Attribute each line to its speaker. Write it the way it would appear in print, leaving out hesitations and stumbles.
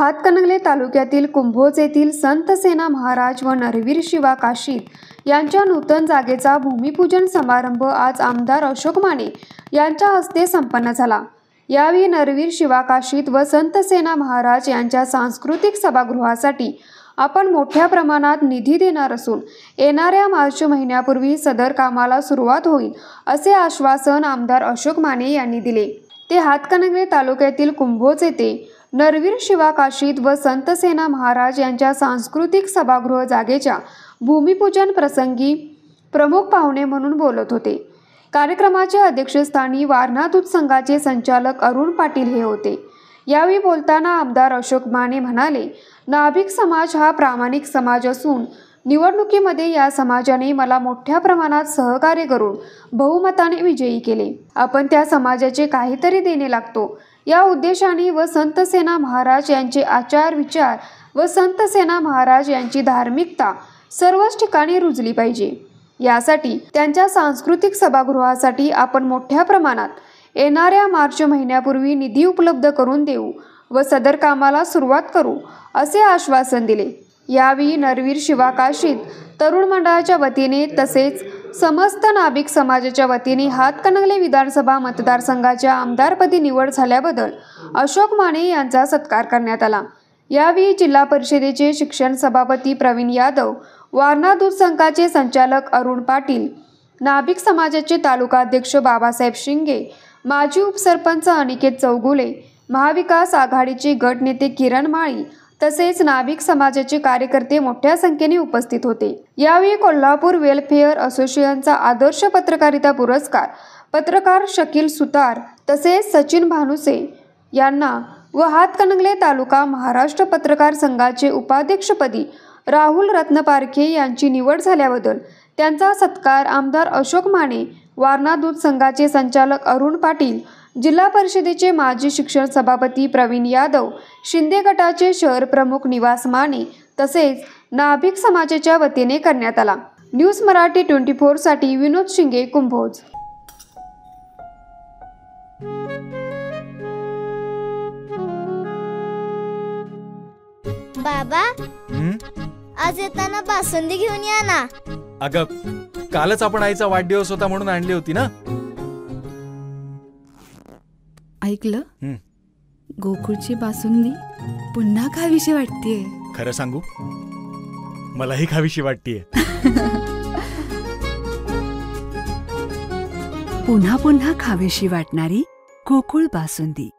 Speaker 1: हातकणंगले तालुक्यातील कुंभोज येथील संत सेना महाराज व नरवीर शिवा काशीद यांच्या नूतन जागेचा भूमिपूजन समारंभ आज आमदार अशोक माने यांच्या हस्ते संपन्न झाला। यावेळी नरवीर शिवा काशीद व संत सेना महाराज यांच्या सांस्कृतिक सभागृहासाठी आपण मोठ्या प्रमाणात निधी देणार असून येणाऱ्या मार्च महिन्यापूर्वी सदर कामाला सुरुवात होईल असे आश्वासन आमदार अशोक माने यांनी दिले। ते हातकणंगले तालुक्यातील कुंभोज येथे नरवीर शिवा काशीद व संत सेना महाराज यांच्या सांस्कृतिक सभागृह जागेच्या भूमिपूजन प्रसंगी प्रमुख पाहुणे म्हणून बोलत होते। कार्यक्रमाच्या अध्यक्षस्थानी वारणा दूध संघाचे संचालक अरुण पाटील हे होते। यावेळी बोलताना आमदार अशोक माने म्हणाले, नाभिक समाज हा प्रामाणिक समाज असून निवडणुकीमध्ये या समाजाने मला मोठ्या प्रमाणात सहकार्य करून बहुमताने विजयी केले। आपण त्या समाजाचे काहीतरी देणे लागतो या उद्देशाने व संत सेना महाराज यांचे आचार विचार व संत सेना महाराज यांची धार्मिकता सर्वच ठिकाणी रुजली पाहिजे। यासाठी त्यांच्या सांस्कृतिक सभागृहासाठी आपण मोठ्या प्रमाणात येणाऱ्या मार्च महिन्यापूर्वी निधी उपलब्ध करून देऊ व सदर कामाला सुरुवात करू असे आश्वासन दिले। यावेळी नरवीर शिवा काशीद तरुण मंडळाच्या वतीने तसेच समस्त नाभिक समाजाच्या वतीने हातकणंगले विधानसभा मतदारसंघाच्या आमदारपदी निवड झाल्याबद्दल अशोक माने यांचा सत्कार करण्यात आला। यावेळी जिल्हा परिषदेचे शिक्षण सभापती प्रवीण यादव, वारणा दूध संघाचे संचालक अरुण पाटील, नाभिक समाजाचे तालुका अध्यक्ष बाबासाहेब शिंगे, माजी उपसरपंच अनिकेत चौगुले, महाविकास आघाडीचे गट नेते किरण माळी तसेच नाभिक समाजाचे कार्यकर्ते मोठ्या संख्येने उपस्थित होते। यावेळी कोल्हापूर वेलफेअर असोसिएशनचा आदर्श पत्रकारिता पुरस्कार पत्रकार शकील सुतार तसेच सचिन भानुसे यांना व हातकणंगले तालुका महाराष्ट्र पत्रकार संघाचे उपाध्यक्षपदी राहुल रत्नपारखे यांची निवड झाल्याबद्दल त्यांचा सत्कार आमदार अशोक माने, वारणा दूध संघाचे संचालक अरुण पाटील, जिल्हा परिषदेचे माजी शिक्षण सभापती प्रवीण यादव, शिंदे गटाचे शहर प्रमुख निवास माने तसेच नाभिक समाजाच्या वतीने करण्यात आला। न्यूज मराठी 24 साठी विनोद शिंगे, कुंभोज।
Speaker 2: बाबा, आज येताना बासुंदी घेऊन या ना।
Speaker 3: अगं, कालच आपण आईचा वाढदिवस होता म्हणून आणली होती ना।
Speaker 4: ऐकलं, गोकुळची बासुंदी पुन्हा खावीशी वाटतेय।
Speaker 3: खरं सांगू, मलाही खावीशी वाटतेय।
Speaker 4: पुन्हा पुन्हा खावीशी वाटणारी गोकुळ बासुंदी।